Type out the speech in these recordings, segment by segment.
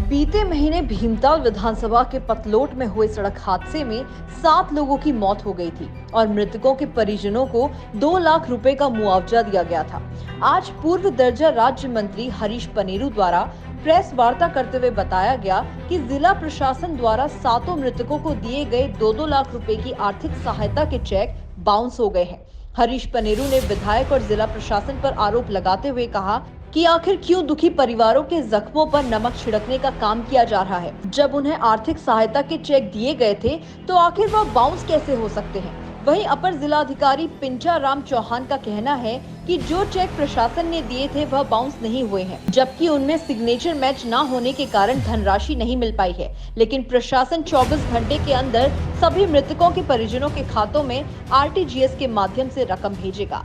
बीते महीने भीमताल विधानसभा के पतलोट में हुए सड़क हादसे में 7 लोगों की मौत हो गई थी और मृतकों के परिजनों को 2 लाख रुपए का मुआवजा दिया गया था। आज पूर्व दर्जा राज्य मंत्री हरीश पनेरू द्वारा प्रेस वार्ता करते हुए बताया गया कि जिला प्रशासन द्वारा 7 मृतकों को दिए गए 2-2 लाख रुपए की आर्थिक सहायता के चेक बाउंस हो गए हैं। हरीश पनेरू ने विधायक और जिला प्रशासन पर आरोप लगाते हुए कहा कि आखिर क्यों दुखी परिवारों के जख्मों पर नमक छिड़कने का काम किया जा रहा है। जब उन्हें आर्थिक सहायता के चेक दिए गए थे तो आखिर वह बाउंस कैसे हो सकते हैं। वहीं अपर जिलाधिकारी पिंचा राम चौहान का कहना है कि जो चेक प्रशासन ने दिए थे वह बाउंस नहीं हुए हैं, जबकि उनमें सिग्नेचर मैच न होने के कारण धनराशि नहीं मिल पाई है। लेकिन प्रशासन 24 घंटे के अंदर सभी मृतकों के परिजनों के खातों में RTGS के माध्यम से रकम भेजेगा।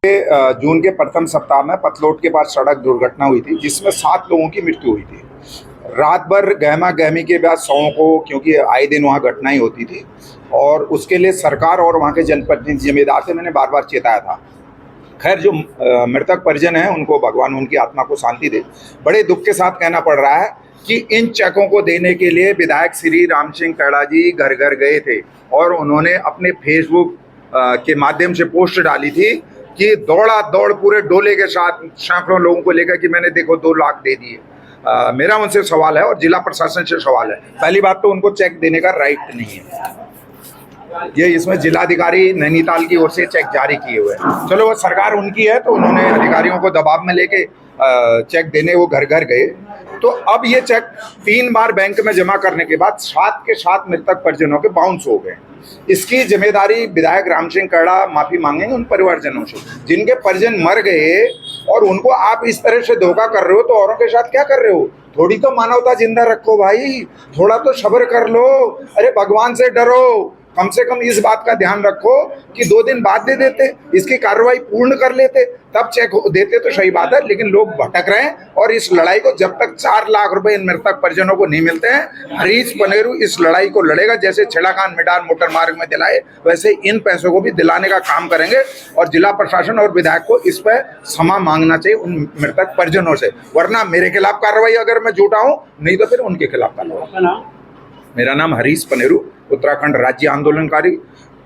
जून के प्रथम सप्ताह में पतलोट के पास सड़क दुर्घटना हुई थी जिसमें 7 लोगों की मृत्यु हुई थी। रात भर गहमा गहमी के बाद शवों को, क्योंकि आए दिन वहाँ घटनाएं होती थी और उसके लिए सरकार और वहाँ के जनप्रतिनिधि जिम्मेदार थे। मैंने बार बार चेताया था। खैर, जो मृतक परिजन हैं उनको भगवान उनकी आत्मा को शांति दे। बड़े दुख के साथ कहना पड़ रहा है कि इन चेकों को देने के लिए विधायक श्री राम सिंह कैड़ा जी घर घर गए थे और उन्होंने अपने फेसबुक के माध्यम से पोस्ट डाली थी कि दौड़ा दौड़ पूरे डोले के साथ सैकड़ों लोगों को लेकर कि मैंने देखो 2 लाख दे दिए। मेरा उनसे सवाल है और जिला प्रशासन से सवाल है। पहली बात तो उनको चेक देने का राइट नहीं है। ये इसमें जिलाधिकारी नैनीताल की ओर से चेक जारी किए हुए हैं। चलो, वो सरकार उनकी है तो उन्होंने अधिकारियों को दबाव में लेके चेक देने वो घर घर गए। तो अब ये चेक 3 बार बैंक में जमा करने के बाद 7 के 7 मृतक परिजनों के बाउंस हो गए। इसकी जिम्मेदारी विधायक राम सिंह कैड़ा माफी मांगेंगे उन परिवारजनों से जिनके परिजन मर गए और उनको आप इस तरह से धोखा कर रहे हो तो औरों के साथ क्या कर रहे हो। थोड़ी तो मानवता जिंदा रखो भाई, थोड़ा तो सब्र कर लो। अरे भगवान से डरो, कम से कम इस बात का ध्यान रखो कि 2 दिन बाद दे देते, इसकी कार्रवाई पूर्ण कर लेते, तब चेक देते तो सही बात है। लेकिन लोग भटक रहे हैं और इस लड़ाई को जब तक 4 लाख रुपए इन मृतक परिजनों को नहीं मिलते हैं, हरीश पनेरू इस लड़ाई को लड़ेगा। जैसे छिड़ाखान मिडार मोटर मार्ग में दिलाए वैसे इन पैसों को भी दिलाने का काम करेंगे और जिला प्रशासन और विधायक को इस पर क्षमा मांगना चाहिए उन मृतक परिजनों से, वरना मेरे खिलाफ कार्रवाई अगर मैं झूठा हूं, नहीं तो फिर उनके खिलाफ कार्रवाई। मेरा नाम हरीश पनेरू, उत्तराखंड राज्य आंदोलनकारी,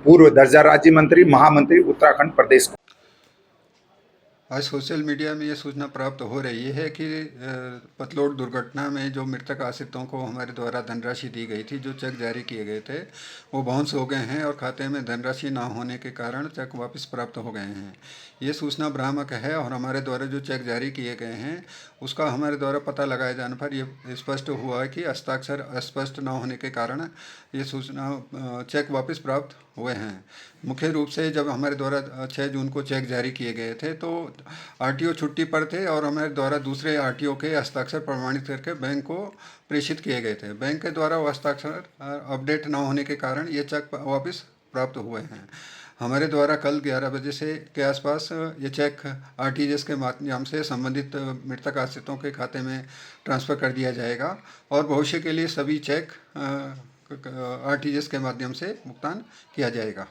पूर्व दर्जा राज्य मंत्री, महामंत्री उत्तराखंड प्रदेश। आज सोशल मीडिया में ये सूचना प्राप्त हो रही है कि पतलोट दुर्घटना में जो मृतक आश्रितों को हमारे द्वारा धनराशि दी गई थी, जो चेक जारी किए गए थे, वो बाउंस हो गए हैं और खाते में धनराशि ना होने के कारण चेक वापस प्राप्त हो गए हैं। ये सूचना भ्रामक है और हमारे द्वारा जो चेक जारी किए गए हैं उसका हमारे द्वारा पता लगाए जाने पर ये स्पष्ट हुआ है कि हस्ताक्षर अस्पष्ट न होने के कारण ये सूचना चेक वापस प्राप्त हुए हैं। मुख्य रूप से जब हमारे द्वारा 6 जून को चेक जारी किए गए थे तो RTO छुट्टी पर थे और हमारे द्वारा दूसरे RTO के हस्ताक्षर प्रमाणित करके बैंक को प्रेषित किए गए थे। बैंक के द्वारा वो हस्ताक्षर अपडेट न होने के कारण ये चेक वापस प्राप्त हुए हैं। हमारे द्वारा कल 11 बजे से के आसपास ये चेक RTGS के माध्यम से संबंधित मृतक आश्रितों के खाते में ट्रांसफ़र कर दिया जाएगा और भविष्य के लिए सभी चेक RTGS के माध्यम से भुगतान किया जाएगा।